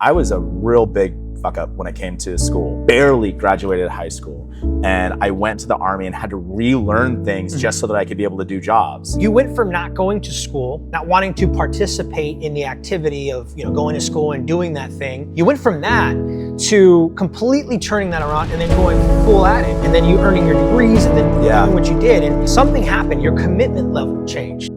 I was a real big fuck up when it came to school. Barely graduated high school. And I went to the Army and had to relearn things just so that I could be able to do jobs. You went from not going to school, not wanting to participate in the activity of going to school and doing that thing. You went from that to completely turning that around and then going full at it. And then you earning your degrees and then doing what you did. And something happened, your commitment level changed.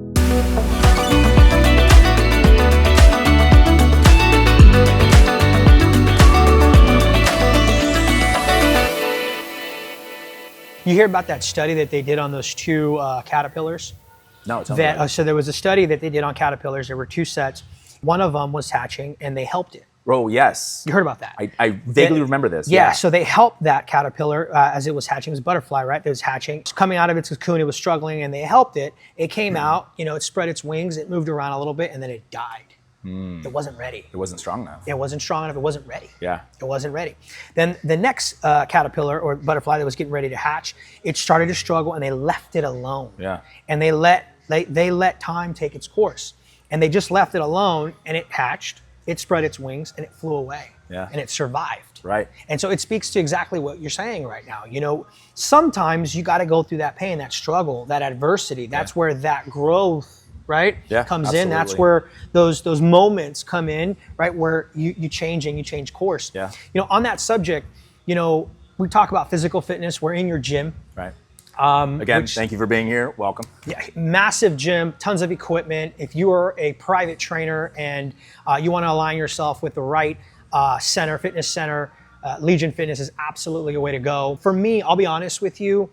You hear about that study that they did on those two caterpillars? No, tell me about it. So there was a study that they did on caterpillars. There were two sets. One of them was hatching, and they helped it. Oh, yes. You heard about that? I vaguely remember this. Yeah, so they helped that caterpillar as it was hatching. It was a butterfly, right? That was hatching. It was coming out of its cocoon. It was struggling, and they helped it. It came out, it spread its wings. It moved around a little bit, and then it died. It wasn't ready. It wasn't strong enough. It wasn't strong enough. It wasn't ready. Yeah. It wasn't ready. Then the next caterpillar or butterfly that was getting ready to hatch, it started to struggle, and they left it alone. Yeah. And they let time take its course, and they just left it alone, and it hatched. It spread its wings, and it flew away. Yeah. And it survived. Right. And so it speaks to exactly what you're saying right now. Sometimes you got to go through that pain, that struggle, that adversity. That's where that growth, right, comes in. That's where those moments come in, right, where you change and you change course. Yeah. On that subject, we talk about physical fitness. We're in your gym. Right. Again, thank you for being here. Welcome. Yeah, massive gym, tons of equipment. If you are a private trainer and you want to align yourself with the right fitness center, Legion Fitness is absolutely a way to go. For me, I'll be honest with you,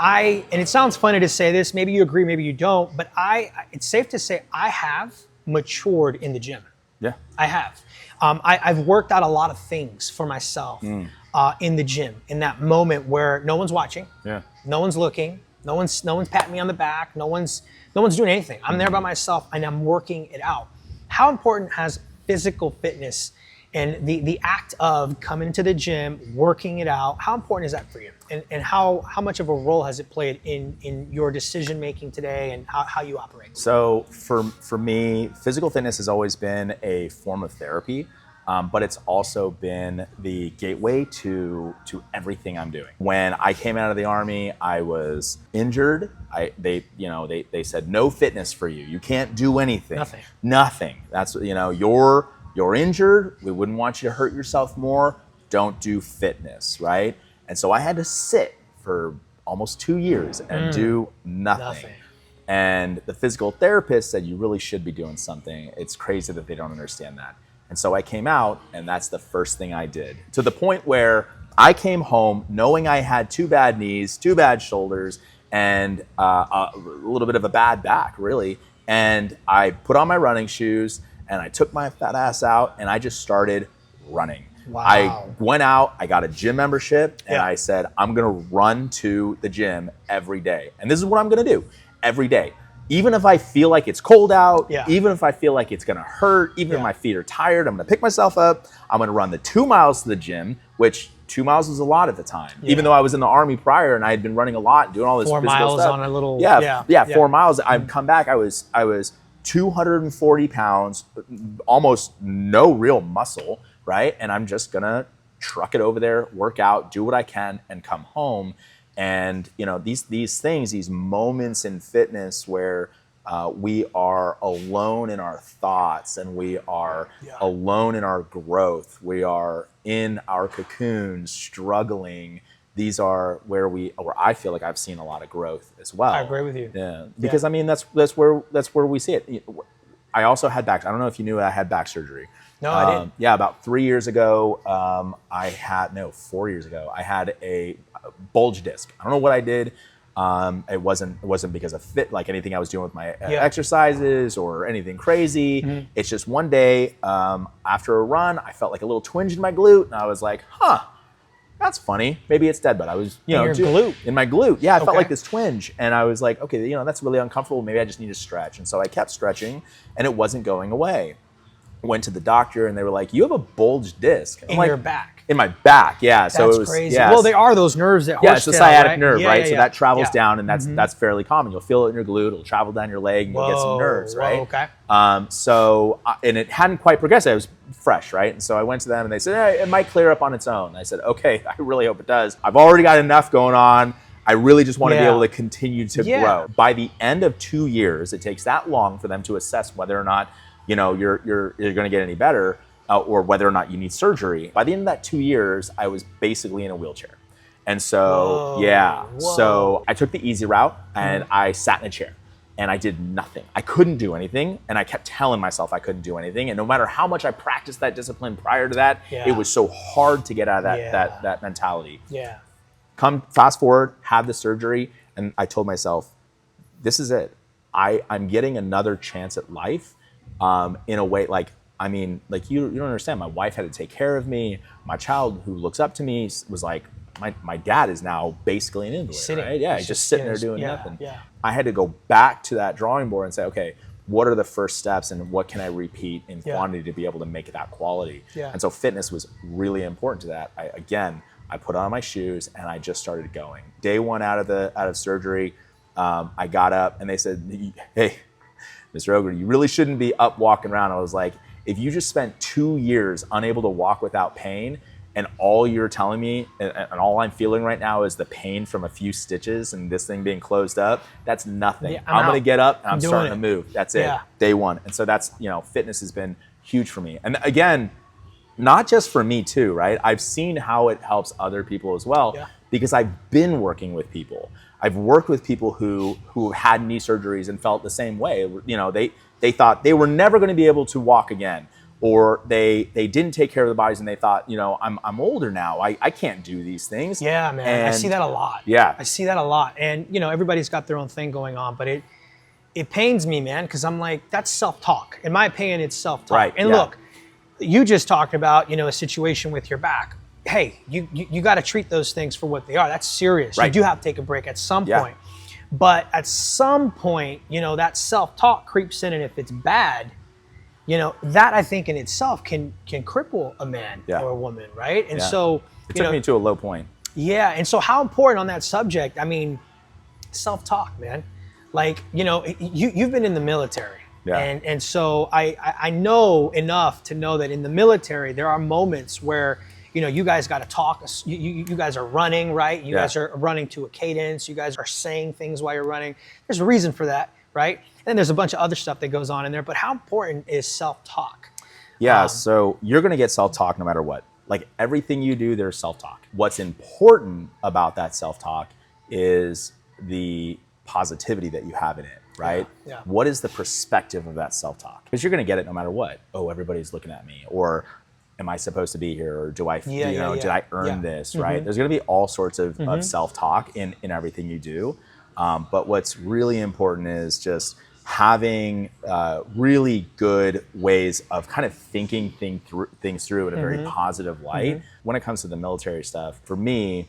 and it sounds funny to say this, maybe you agree, maybe you don't, but it's safe to say I have matured in the gym. Yeah. I have. I've worked out a lot of things for myself in the gym, in that moment where no one's watching, no one's looking, no one's patting me on the back, no one's doing anything. I'm there by myself and I'm working it out. How important has physical fitness and the act of coming to the gym, working it out, how important is that for you? And how much of a role has it played in your decision making today and how you operate? So for me, physical fitness has always been a form of therapy, but it's also been the gateway to everything I'm doing. When I came out of the Army, I was injured. They said no fitness for you. You can't do anything. Nothing. That's you're injured. We wouldn't want you to hurt yourself more. Don't do fitness, right? And so I had to sit for almost 2 years and do nothing. And the physical therapist said, you really should be doing something. It's crazy that they don't understand that. And so I came out, and that's the first thing I did. To the point where I came home knowing I had 2 bad knees, 2 bad shoulders, and a little bit of a bad back, really. And I put on my running shoes, and I took my fat ass out, and I just started running. Wow. I went out, I got a gym membership, and I said, I'm gonna run to the gym every day. And this is what I'm gonna do every day. Even if I feel like it's cold out, even if I feel like it's gonna hurt, even if my feet are tired, I'm gonna pick myself up, I'm gonna run the 2 miles to the gym, which 2 miles was a lot at the time. Even though I was in the Army prior and I had been running a lot, doing all this 4 physical miles stuff. on a little, 4 miles. I've come back, I was 240 pounds, almost no real muscle, right? And I'm just gonna truck it over there, work out, do what I can, and come home. And these things, these moments in fitness where we are alone in our thoughts and we are alone in our growth. We are in our cocoon, struggling. These are where I feel like I've seen a lot of growth as well. I agree with you. Yeah, because I mean that's where we see it. I also had back. I don't know if you knew I had back surgery. No, I didn't. Yeah, about 4 years ago, I had a bulge disc. I don't know what I did. It wasn't because of anything I was doing with my exercises or anything crazy. It's just one day after a run, I felt like a little twinge in my glute, and I was like, that's funny. Maybe it's dead, but I was, in my glute. Yeah, I felt like this twinge, and I was like, okay, that's really uncomfortable. Maybe I just need to stretch. And so I kept stretching, and it wasn't going away. Went to the doctor and they were like, you have a bulged disc. In your back. In my back, yeah. So That's it was crazy. yeah. Well, they are those nerves that Yeah, it's the sciatic right? nerve, right? So that travels Yeah. down, and that's fairly common. You'll feel it in your glute. It'll travel down your leg, and you'll get some nerves, right? Okay. And it hadn't quite progressed. It was fresh, right? And so I went to them, and they said, hey, it might clear up on its own. And I said, okay, I really hope it does. I've already got enough going on. I really just want to be able to continue to grow. By the end of 2 years, it takes that long for them to assess whether or not you're going to get any better. Or whether or not you need surgery. By the end of that 2 years, I was basically in a wheelchair. And so, so I took the easy route and I sat in a chair and I did nothing. I couldn't do anything. And I kept telling myself I couldn't do anything. And no matter how much I practiced that discipline prior to that, it was so hard to get out of that mentality. Yeah. Come fast forward, have the surgery. And I told myself, this is it. I'm getting another chance at life in a way you don't understand. My wife had to take care of me. My child, who looks up to me, was like, my dad is now basically an invalid, right? Yeah, he's just sitting there doing nothing. Yeah. I had to go back to that drawing board and say, okay, what are the first steps and what can I repeat in quantity to be able to make that quality? Yeah. And so fitness was really important to that. I put on my shoes and I just started going. Day one out of surgery, I got up and they said, hey, Mr. Ogre, you really shouldn't be up walking around. I was like, if you just spent 2 years unable to walk without pain, and all you're telling me and all I'm feeling right now is the pain from a few stitches and this thing being closed up, that's nothing. I'm going to get up and I'm starting to move. That's it. Day one. And so that's, fitness has been huge for me. And again, not just for me too, right? I've seen how it helps other people as well because I've been working with people. I've worked with people who had knee surgeries and felt the same way. They thought they were never going to be able to walk again, or they didn't take care of their bodies and they thought, I'm older now. I can't do these things. Yeah, man. And I see that a lot. Yeah. I see that a lot. And, everybody's got their own thing going on, but it pains me, man, because I'm like, that's self-talk. In my opinion, it's self-talk. Right. And look, you just talked about, a situation with your back. Hey, you got to treat those things for what they are. That's serious. Right. You do have to take a break at some point. But at some point, that self-talk creeps in, and if it's bad, that I think in itself can cripple a man or a woman, right? And so it took me to a low point. Yeah, and so how important on that subject? I mean, self-talk, man. Like, you've been in the military. Yeah. And so I know enough to know that in the military there are moments where you guys got to talk. You guys are running, right? You guys are running to a cadence. You guys are saying things while you're running. There's a reason for that, right? And then there's a bunch of other stuff that goes on in there. But how important is self-talk? Yeah, so you're going to get self-talk no matter what. Like everything you do, there's self-talk. What's important about that self-talk is the positivity that you have in it, right? Yeah. What is the perspective of that self-talk? Because you're going to get it no matter what. Oh, everybody's looking at me, or am I supposed to be here, or did I earn this, right? There's going to be all sorts of self-talk in everything you do. But what's really important is just having really good ways of kind of thinking things through in a very positive light. When it comes to the military stuff, for me,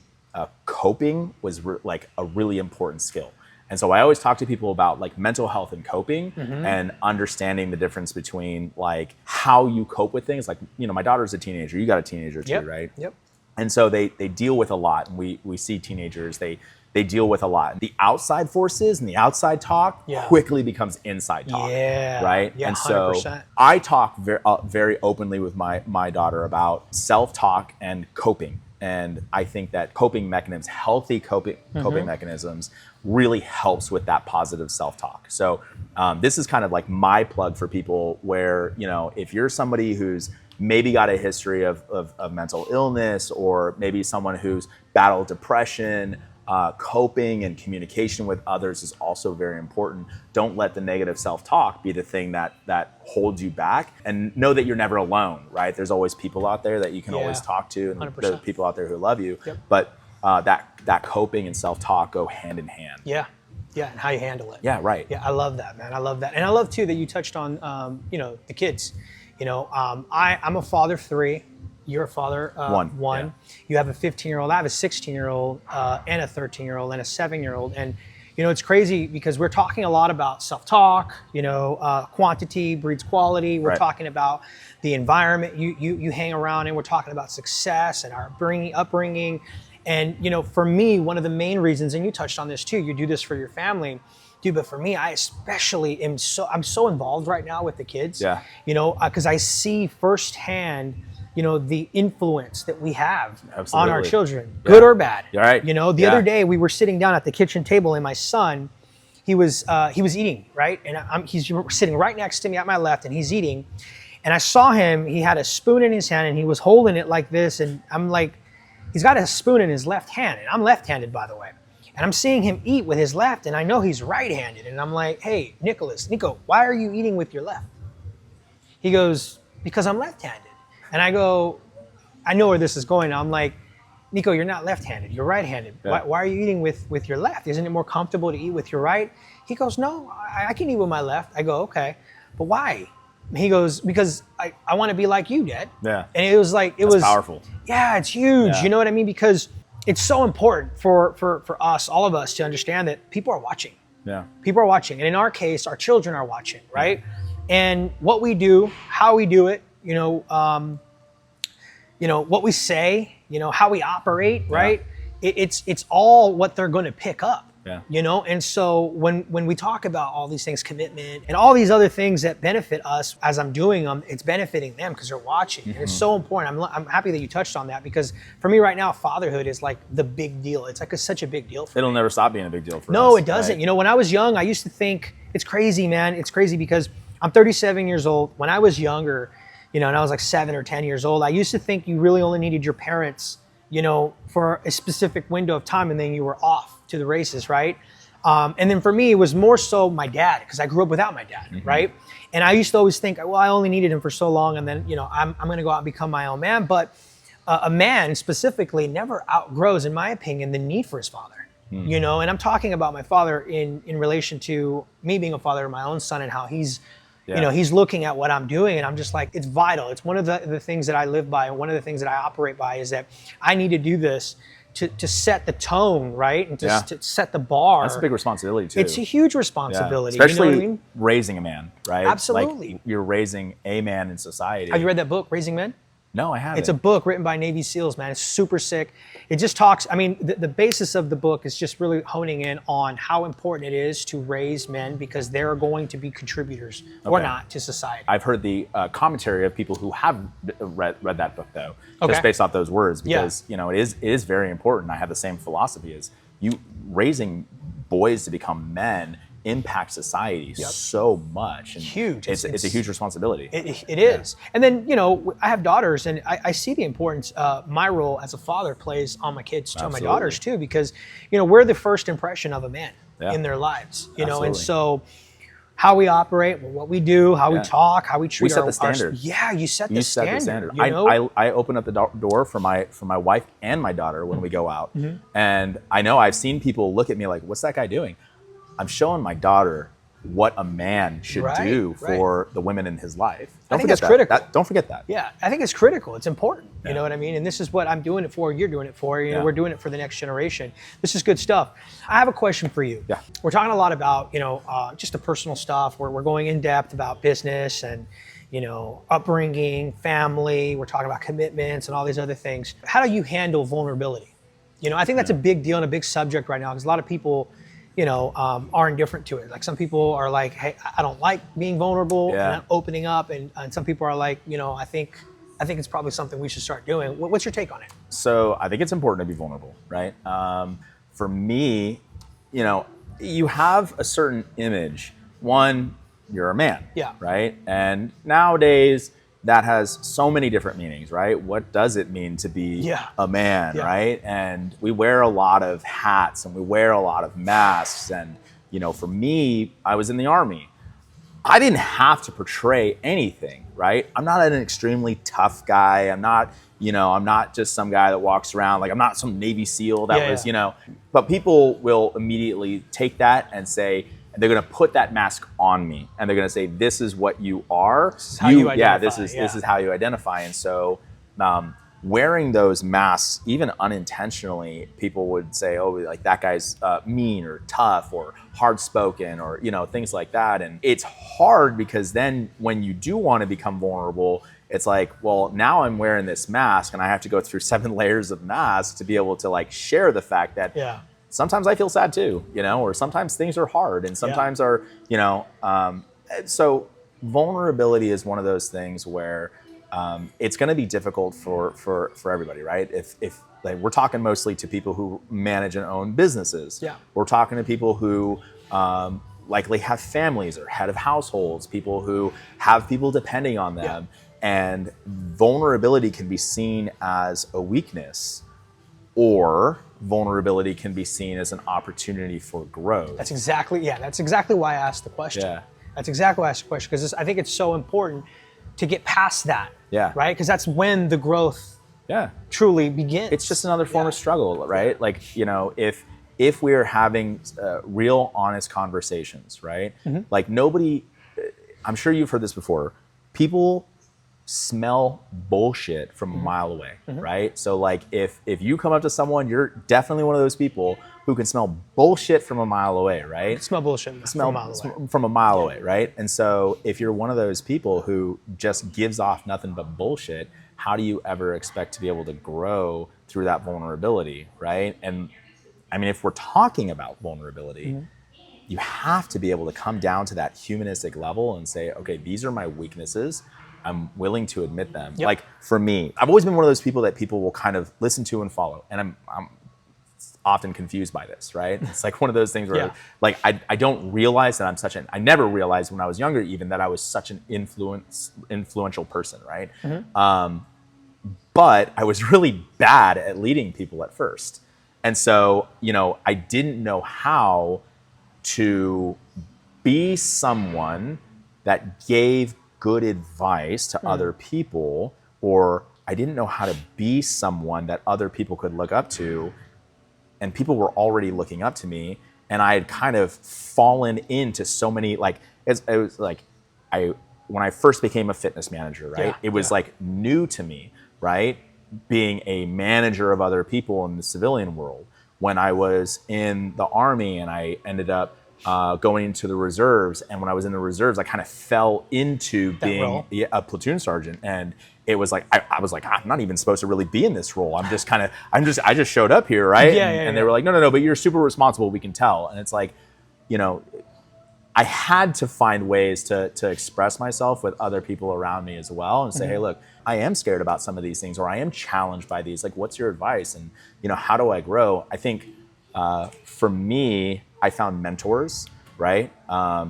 coping was like a really important skill. And so I always talk to people about like mental health and coping and understanding the difference between like how you cope with things. Like, my daughter's a teenager. You got a teenager too, right? Yep. And so they deal with a lot. And we see teenagers, they deal with a lot. The outside forces and the outside talk quickly becomes inside talk, right? Yeah, and so 100%. I talk very openly with my daughter about self-talk and coping. And I think that coping mechanisms, healthy coping mechanisms, really helps with that positive self-talk. So this is kind of like my plug for people where, if you're somebody who's maybe got a history of mental illness, or maybe someone who's battled depression, coping and communication with others is also very important. Don't let the negative self-talk be the thing that holds you back, and know that you're never alone, right? There's always people out there that you can always talk to, and 100%. there's people out there who love you. But that coping and self-talk go hand in hand. Yeah, and how you handle it. Yeah, right. Yeah, I love that, man. I love that. And I love too that you touched on the kids. I'm a father of 3. You're a father one. You have a 15-year-old. I have a 16-year-old and a 13-year-old and a 7-year-old. And It's crazy because we're talking a lot about self-talk, quantity breeds quality. We're talking about the environment you hang around in. We're talking about success and our upbringing. And, for me, one of the main reasons, and you touched on this too, you do this for your family, dude, but for me, I especially I'm so involved right now with the kids, because I see firsthand, the influence that we have on our children, good or bad. You're right. The other day we were sitting down at the kitchen table and my son, he was eating, right? And he's sitting right next to me at my left and he's eating. And I saw him, he had a spoon in his hand and he was holding it like this. And I'm like, he's got a spoon in his left hand, and I'm left-handed, by the way. And I'm seeing him eat with his left, and I know he's right-handed. And I'm like, hey, Nico, why are you eating with your left? He goes, because I'm left-handed. And I go, I know where this is going. I'm like, Nico, you're not left-handed, you're right-handed. Yeah. Why are you eating with your left? Isn't it more comfortable to eat with your right? He goes, no, I can eat with my left. I go, okay, but why? He goes, because I want to be like you, Dad. Yeah. And it was like, it was powerful. Yeah, it's huge. Yeah. You know what I mean? Because it's so important for us, all of us, to understand that people are watching. Yeah. People are watching. And in our case, our children are watching, right? Yeah. And what we do, how we do it, what we say, how we operate, right? Yeah. It's all what they're going to pick up. Yeah. And so when we talk about all these things, commitment and all these other things that benefit us as I'm doing them, it's benefiting them because they're watching. Mm-hmm. And it's so important. I'm happy that you touched on that because for me right now, fatherhood is like the big deal. It's like such a big deal for me. It'll never stop being a big deal for us. No, it doesn't. Right? When I was young, I used to think, it's crazy, man. It's crazy because I'm 37 years old. When I was younger, and I was like 7 or 10 years old, I used to think you really only needed your parents, for a specific window of time and then you were off to the races, right? And then for me, it was more so my dad because I grew up without my dad, mm-hmm. right? And I used to always think, well, I only needed him for so long and then, I'm going to go out and become my own man. But a man specifically never outgrows, in my opinion, the need for his father, and I'm talking about my father in relation to me being a father of my own son and how he's, he's looking at what I'm doing and I'm just like, it's vital. It's one of the things that I live by. And one of the things that I operate by is that I need to do this to set the tone, right? And to set the bar. That's a big responsibility too. It's a huge responsibility. Especially raising a man, right? Absolutely. Like you're raising a man in society. Have you read that book, Raising Men? No, I haven't. It's a book written by Navy SEALs, man. It's super sick. It just talks, the basis of the book is just really honing in on how important it is to raise men because they're going to be contributors or not to society. I've heard the commentary of people who have read that book though, just based off those words because, it is very important. I have the same philosophy as you. Raising boys to become men impact society so much. And huge. It's a huge responsibility. It is. And then, I have daughters and I see the importance my role as a father plays on my kids, to my daughters too, because, we're the first impression of a man in their lives, and so how we operate, what we do, how we talk, how we treat the standard. You set the standard. I open up the door for my wife and my daughter when we go out. Mm-hmm. And I know I've seen people look at me like, what's that guy doing? I'm showing my daughter what a man should do for the women in his life. I think that's critical. Don't forget that. Yeah, I think it's critical. It's important. You know what I mean? And this is what I'm doing it for. You're doing it for. We're doing it for the next generation. This is good stuff. I have a question for you. Yeah. We're talking a lot about, just the personal stuff. We're going in depth about business and, upbringing, family. We're talking about commitments and all these other things. How do you handle vulnerability? I think that's a big deal and a big subject right now because a lot of people are indifferent to it. Like some people are like, hey, I don't like being vulnerable and opening up. And some people are like, I think it's probably something we should start doing. What's your take on it? So I think it's important to be vulnerable, right? For me, you have a certain image. One, you're a man, right? And nowadays, that has so many different meanings, right? What does it mean to be a man, right? And we wear a lot of hats and we wear a lot of masks. And, for me, I was in the Army. I didn't have to portray anything, right? I'm not an extremely tough guy. I'm not just some guy that walks around, like I'm not some Navy SEAL that was, but people will immediately take that and say, they're going to put that mask on me and they're going to say, this is what you are. This is how you identify. This is how you identify. And so wearing those masks, even unintentionally, people would say, oh, like that guy's mean or tough or hard spoken or, you know, things like that. And it's hard because then when you do want to become vulnerable, it's like, well, now I'm wearing this mask and I have to go through 7 layers of masks to be able to like share the fact that sometimes I feel sad too, you know, or sometimes things are hard and sometimes are, you know, so vulnerability is one of those things where it's going to be difficult for everybody, right? If like, we're talking mostly to people who manage and own businesses. We're talking to people who likely have families or head of households, people who have people depending on them. And vulnerability can be seen as a weakness, or vulnerability can be seen as an opportunity for growth. That's exactly why I asked the question. That's exactly why I asked the question, because I think it's so important to get past that, right? Because that's when the growth truly begins. It's just another form of struggle, right? Like, you know, if we're having real honest conversations, right? Like nobody, I'm sure you've heard this before, people smell bullshit from a mile away, right? So like if you come up to someone, you're definitely one of those people who can smell bullshit from a mile away, right? Smell bullshit from a mile away. From a mile away, right? And so if you're one of those people who just gives off nothing but bullshit, how do you ever expect to be able to grow through that vulnerability, right? And I mean, if we're talking about vulnerability, you have to be able to come down to that humanistic level and say, okay, these are my weaknesses. I'm willing to admit them. Like for me, I've always been one of those people that people will kind of listen to and follow. And I'm often confused by this, right? It's like one of those things where like, I don't realize that I never realized when I was younger even that I was such an influential person, right? But I was really bad at leading people at first. And so, you know, I didn't know how to be someone that gave good advice to other people, or I didn't know how to be someone that other people could look up to, and people were already looking up to me, and I had kind of fallen into so many, like, it was like, when I first became a fitness manager, right? It was like new to me, right? Being a manager of other people in the civilian world. When I was in the Army and I ended up going into the reserves, and when I was in the reserves, I kind of fell into being a platoon sergeant, and it was like I was like, I'm not even supposed to really be in this role. I just showed up here, right? And they were like, no, but you're super responsible. We can tell. And it's like, you know, I had to find ways to express myself with other people around me as well, and say, hey, look, I am scared about some of these things, or I am challenged by these. Like, what's your advice? And you know, how do I grow? I think for me, I found mentors, right?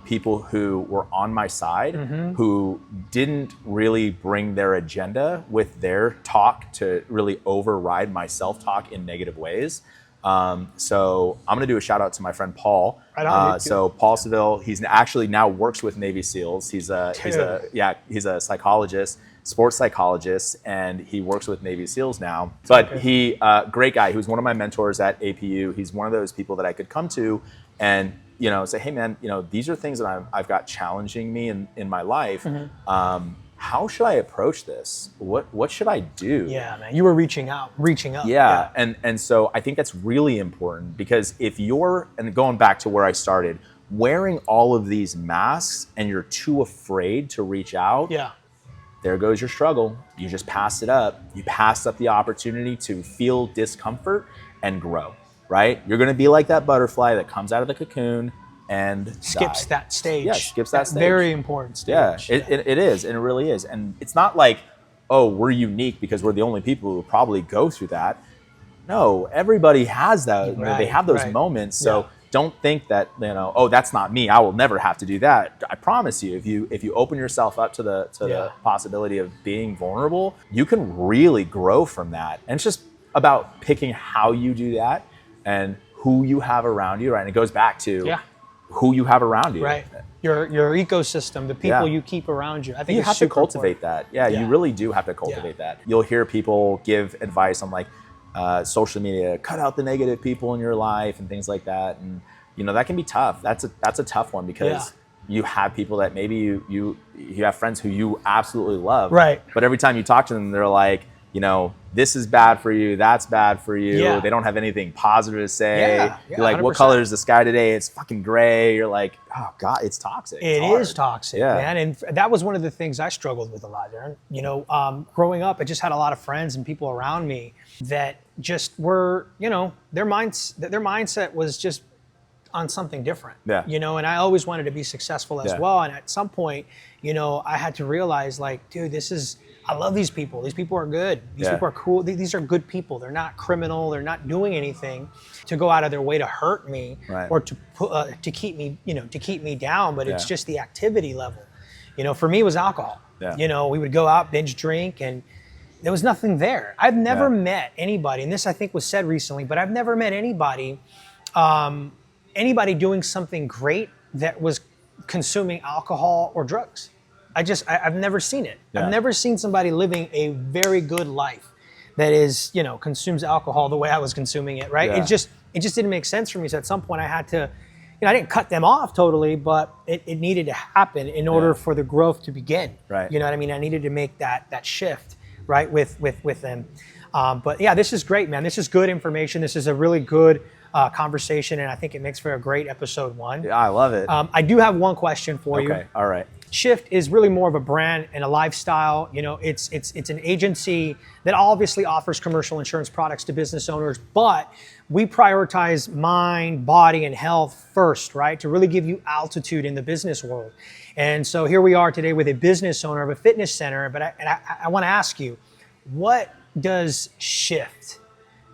People who were on my side, who didn't really bring their agenda with their talk to really override my self-talk in negative ways. So I'm gonna do a shout out to my friend Paul. So Paul Seville, he's actually now works with Navy SEALs. He's a psychologist, sports psychologist, and he works with Navy SEALs now. But he, great guy. He was one of my mentors at APU. He's one of those people that I could come to and, you know, say, hey man, you know, these are things that I've got challenging me in my life. How should I approach this? What should I do? Yeah, man, you were reaching up. Yeah. And so I think that's really important, because if you're, and going back to where I started, wearing all of these masks and you're too afraid to reach out, there goes your struggle. You just passed it up. You passed up the opportunity to feel discomfort and grow, right? You're gonna be like that butterfly that comes out of the cocoon and skips that stage. Yeah, skips that stage. Very important stage. Yeah, it is, and it really is. And it's not like, oh, we're unique because we're the only people who probably go through that. No, everybody has that. They have those moments. So don't think that, you know, oh, that's not me. I will never have to do that. I promise you, if you open yourself up to the possibility of being vulnerable, you can really grow from that. And it's just about picking how you do that and who you have around you, right? And it goes back to who you have around you. Right. Your ecosystem, the people you keep around you. I think you have to cultivate that. Yeah, you really do have to cultivate that. You'll hear people give advice on like social media, cut out the negative people in your life and things like that. And you know, that can be tough. That's a tough one, because you have people that maybe you have friends who you absolutely love. Right. But every time you talk to them, they're like, you know, this is bad for you, that's bad for you. Yeah. They don't have anything positive to say. Yeah, You're like, 100%. what color is the sky today? It's fucking gray. You're like, oh God, it's toxic. It is toxic, Yeah. man. And that was one of the things I struggled with a lot, Darren. You know, growing up, I just had a lot of friends and people around me that just were, you know, their mindset was just on something different. Yeah. You know, and I always wanted to be successful as Yeah. well. And at some point, you know, I had to realize, like, dude, I love these people. These people are good. These Yeah. people are cool. These are good people. They're not criminal. They're not doing anything to go out of their way to hurt me Right. or to keep me, you know, to keep me down. But it's Yeah. just the activity level. You know, for me, it was alcohol. Yeah. You know, we would go out, binge drink, and there was nothing there. I've never Yeah. met anybody, and this I think was said recently, but I've never met anybody doing something great that was consuming alcohol or drugs. I've never seen it. Yeah. I've never seen somebody living a very good life that is, you know, consumes alcohol the way I was consuming it, right? Yeah. It just didn't make sense for me. So at some point I had to, you know, I didn't cut them off totally, but it needed to happen in order for the growth to begin. Right. You know what I mean? I needed to make that shift, right, with them. But yeah, this is great, man. This is good information. This is a really good conversation, and I think it makes for a great episode 1. Yeah, I love it. I do have one question for you. Okay, all right. Shift is really more of a brand and a lifestyle. You know, it's an agency that obviously offers commercial insurance products to business owners, but we prioritize mind, body, and health first, right? To really give you altitude in the business world. And so here we are today with a business owner of a fitness center. But I want to ask you, what does shift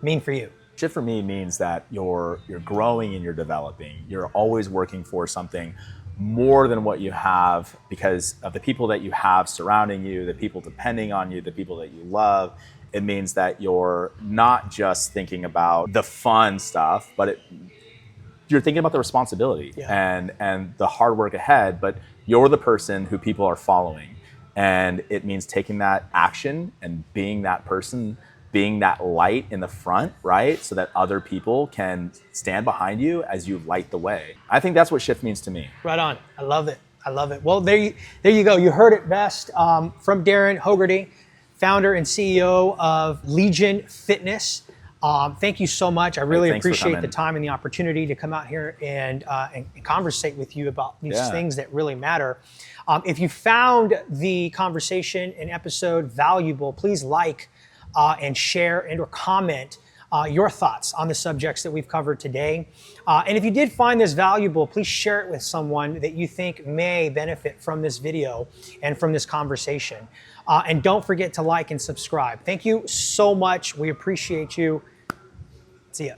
mean for you? Shift for me means that you're growing and you're developing. You're always working for something more than what you have because of the people that you have surrounding you, the people depending on you, the people that you love. It means that you're not just thinking about the fun stuff, but you're thinking about the responsibility and the hard work ahead, but you're the person who people are following. And it means taking that action and being that person, being that light in the front, right? So that other people can stand behind you as you light the way. I think that's what shift means to me. Right on. I love it. I love it. Well, there you go. You heard it best from Darren Hogarty, founder and CEO of Legion Fitness. Thank you so much. I really appreciate the time and the opportunity to come out here and conversate with you about these things that really matter. If you found the conversation and episode valuable, please like and share and or comment your thoughts on the subjects that we've covered today. And if you did find this valuable, please share it with someone that you think may benefit from this video and from this conversation. And don't forget to like and subscribe. Thank you so much. We appreciate you. See ya.